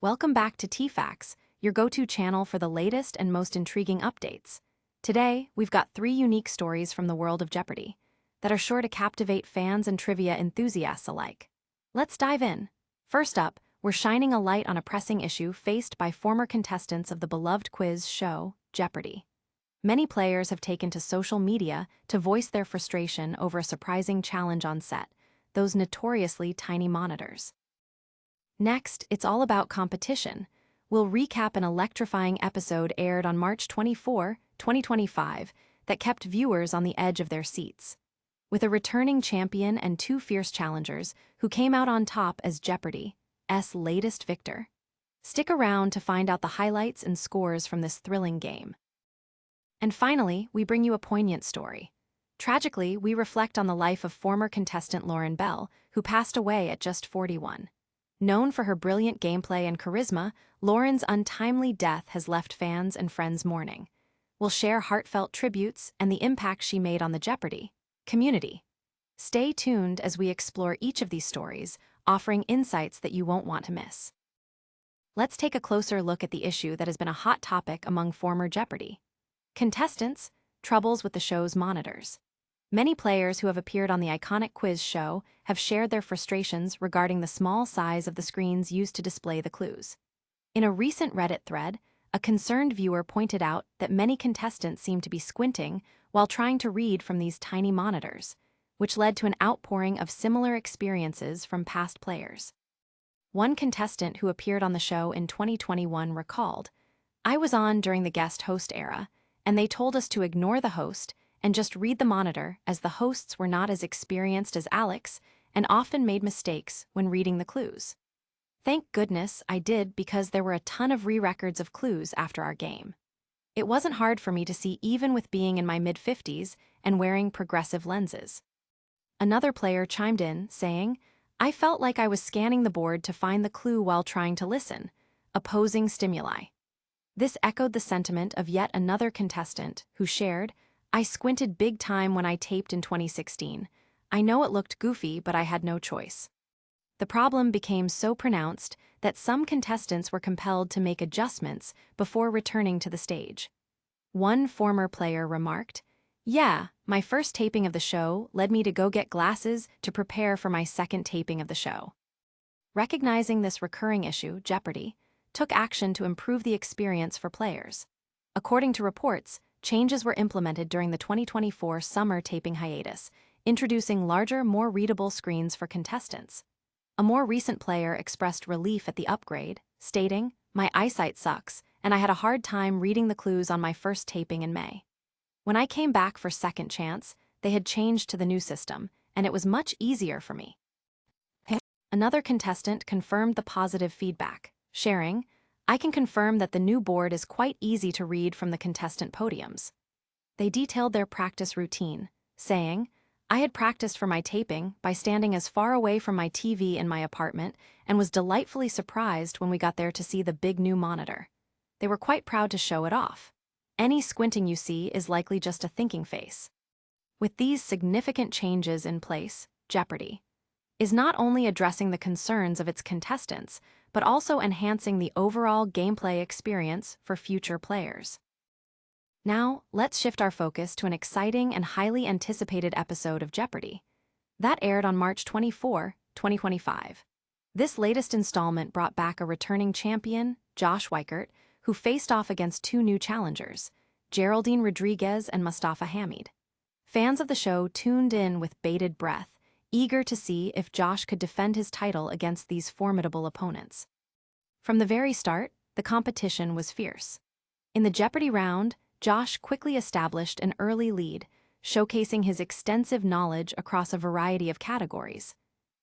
Welcome back to TFacts, your go-to channel for the latest and most intriguing updates. Today, we've got 3 unique stories from the world of Jeopardy that are sure to captivate fans and trivia enthusiasts alike. Let's dive in. First up, we're shining a light on a pressing issue faced by former contestants of the beloved quiz show, Jeopardy. Many players have taken to social media to voice their frustration over a surprising challenge on set, those notoriously tiny monitors. Next, it's all about competition. We'll recap an electrifying episode aired on March 24, 2025, that kept viewers on the edge of their seats. With a returning champion and 2 fierce challengers who came out on top as Jeopardy's latest victor. Stick around to find out the highlights and scores from this thrilling game. And finally, we bring you a poignant story. Tragically, we reflect on the life of former contestant Laurin Bell, who passed away at just 41. Known for her brilliant gameplay and charisma, Laurin's untimely death has left fans and friends mourning. We'll share heartfelt tributes and the impact she made on the Jeopardy community. Stay tuned as we explore each of these stories, offering insights that you won't want to miss. Let's take a closer look at the issue that has been a hot topic among former Jeopardy contestants: troubles with the show's monitors. Many players who have appeared on the iconic quiz show have shared their frustrations regarding the small size of the screens used to display the clues. In a recent Reddit thread, a concerned viewer pointed out that many contestants seem to be squinting while trying to read from these tiny monitors, which led to an outpouring of similar experiences from past players. One contestant who appeared on the show in 2021 recalled, "I was on during the guest host era, and they told us to ignore the host and just read the monitor, as the hosts were not as experienced as Alex and often made mistakes when reading the clues. Thank goodness I did, because there were a ton of re-records of clues after our game. It wasn't hard for me to see even with being in my mid-50s and wearing progressive lenses." Another player chimed in, saying, "I felt like I was scanning the board to find the clue while trying to listen, opposing stimuli." This echoed the sentiment of yet another contestant who shared, "I squinted big time when I taped in 2016. I know it looked goofy, but I had no choice." The problem became so pronounced that some contestants were compelled to make adjustments before returning to the stage. One former player remarked, "Yeah, my first taping of the show led me to go get glasses to prepare for my second taping of the show." Recognizing this recurring issue, Jeopardy took action to improve the experience for players. According to reports, changes were implemented during the 2024 summer taping hiatus, introducing larger, more readable screens for contestants. A more recent player expressed relief at the upgrade, stating, "My eyesight sucks, and I had a hard time reading the clues on my first taping in May. When I came back for second chance, they had changed to the new system, and it was much easier for me." Another contestant confirmed the positive feedback, sharing, "I can confirm that the new board is quite easy to read from the contestant podiums." They detailed their practice routine, saying, "I had practiced for my taping by standing as far away from my TV in my apartment and was delightfully surprised when we got there to see the big new monitor. They were quite proud to show it off. Any squinting you see is likely just a thinking face." With these significant changes in place, Jeopardy is not only addressing the concerns of its contestants, but also enhancing the overall gameplay experience for future players. Now, let's shift our focus to an exciting and highly anticipated episode of Jeopardy that aired on March 24, 2025. This latest installment brought back a returning champion, Josh Weikert, who faced off against 2 new challengers, Geraldine Rodriguez and Mustafa Hamid. Fans of the show tuned in with bated breath, eager to see if Josh could defend his title against these formidable opponents. From the very start, the competition was fierce. In the Jeopardy round, Josh quickly established an early lead, showcasing his extensive knowledge across a variety of categories.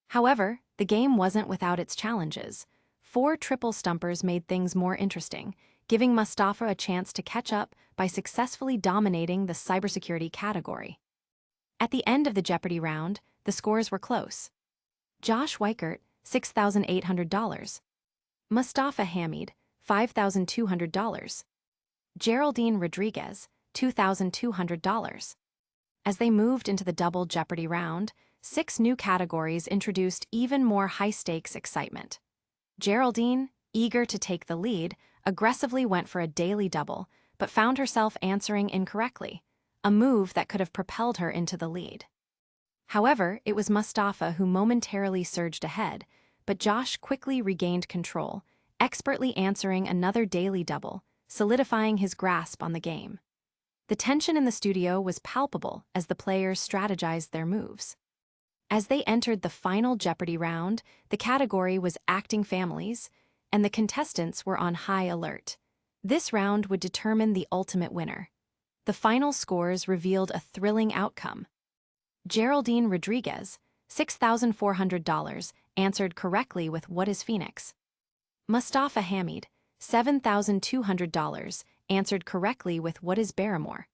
However, the game wasn't without its challenges. 4 triple stumpers made things more interesting, giving Mustafa a chance to catch up by successfully dominating the cybersecurity category. At the end of the Jeopardy round, the scores were close. Josh Weikert, $6,800. Mustafa Hamid, $5,200. Geraldine Rodriguez, $2,200. As they moved into the double Jeopardy round, 6 new categories introduced even more high-stakes excitement. Geraldine, eager to take the lead, aggressively went for a daily double, but found herself answering incorrectly, a move that could have propelled her into the lead. However, it was Mustafa who momentarily surged ahead, but Josh quickly regained control, expertly answering another daily double, solidifying his grasp on the game. The tension in the studio was palpable as the players strategized their moves. As they entered the final Jeopardy round, the category was acting families, and the contestants were on high alert. This round would determine the ultimate winner. The final scores revealed a thrilling outcome. Geraldine Rodriguez, $6,400, answered correctly with "What is Phoenix?" Mustafa Hamid, $7,200, answered correctly with "What is Barrymore?"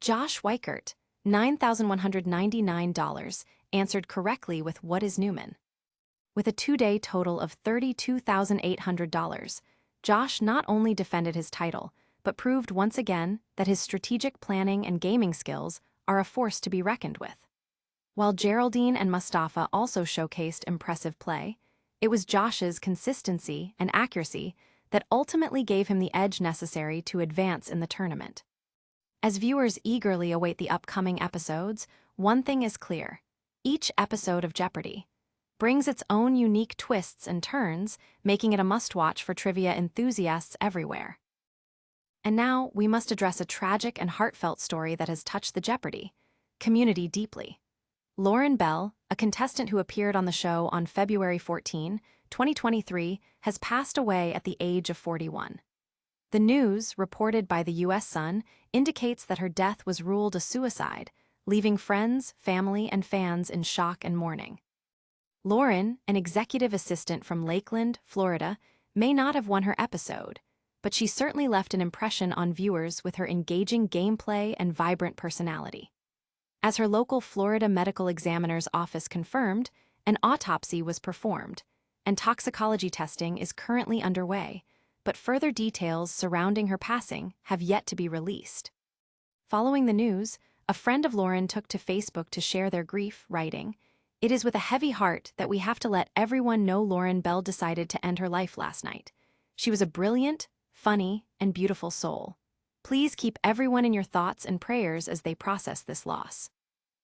Josh Weikert, $9,199, answered correctly with "What is Newman?" With a two-day total of $32,800, Josh not only defended his title, but proved once again that his strategic planning and gaming skills are a force to be reckoned with. While Geraldine and Mustafa also showcased impressive play, it was Josh's consistency and accuracy that ultimately gave him the edge necessary to advance in the tournament. As viewers eagerly await the upcoming episodes, one thing is clear: each episode of Jeopardy brings its own unique twists and turns, making it a must-watch for trivia enthusiasts everywhere. And now, we must address a tragic and heartfelt story that has touched the Jeopardy community deeply. Laurin Bell, a contestant who appeared on the show on February 14, 2023, has passed away at the age of 41. The news, reported by the U.S. Sun, indicates that her death was ruled a suicide, leaving friends, family, and fans in shock and mourning. Laurin, an executive assistant from Lakeland, Florida, may not have won her episode, but she certainly left an impression on viewers with her engaging gameplay and vibrant personality. As her local Florida medical examiner's office confirmed, an autopsy was performed, and toxicology testing is currently underway, but further details surrounding her passing have yet to be released. Following the news, a friend of Laurin took to Facebook to share their grief, writing, "It is with a heavy heart that we have to let everyone know Laurin Bell decided to end her life last night. She was a brilliant, funny, and beautiful soul. Please keep everyone in your thoughts and prayers as they process this loss."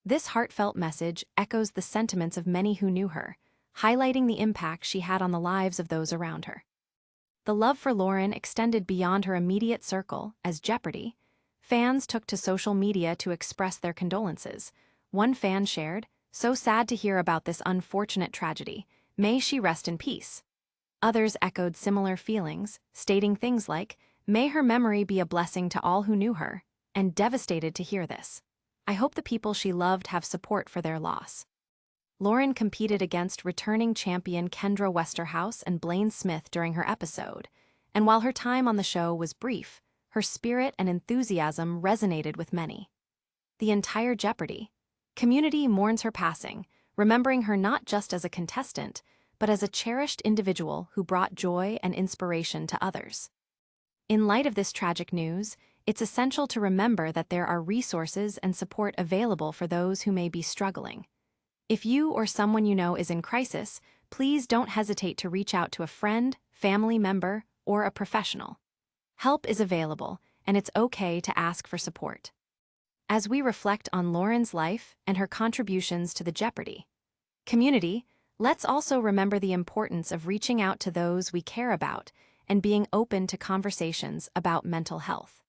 This heartfelt message echoes the sentiments of many who knew her, highlighting the impact she had on the lives of those around her. The love for Laurin extended beyond her immediate circle. As Jeopardy! Fans took to social media to express their condolences. One fan shared, "So sad to hear about this unfortunate tragedy. May she rest in peace." Others echoed similar feelings, stating things like, "May her memory be a blessing to all who knew her," and "Devastated to hear this. I hope the people she loved have support for their loss." Laurin competed against returning champion Kendra Westerhouse and Blaine Smith during her episode, and while her time on the show was brief, her spirit and enthusiasm resonated with many. The entire Jeopardy! Community mourns her passing, remembering her not just as a contestant, but as a cherished individual who brought joy and inspiration to others. In light of this tragic news, it's essential to remember that there are resources and support available for those who may be struggling. If you or someone you know is in crisis, please don't hesitate to reach out to a friend, family member, or a professional. Help is available, and it's okay to ask for support. As we reflect on Laurin's life and her contributions to the Jeopardy! Community, let's also remember the importance of reaching out to those we care about and being open to conversations about mental health.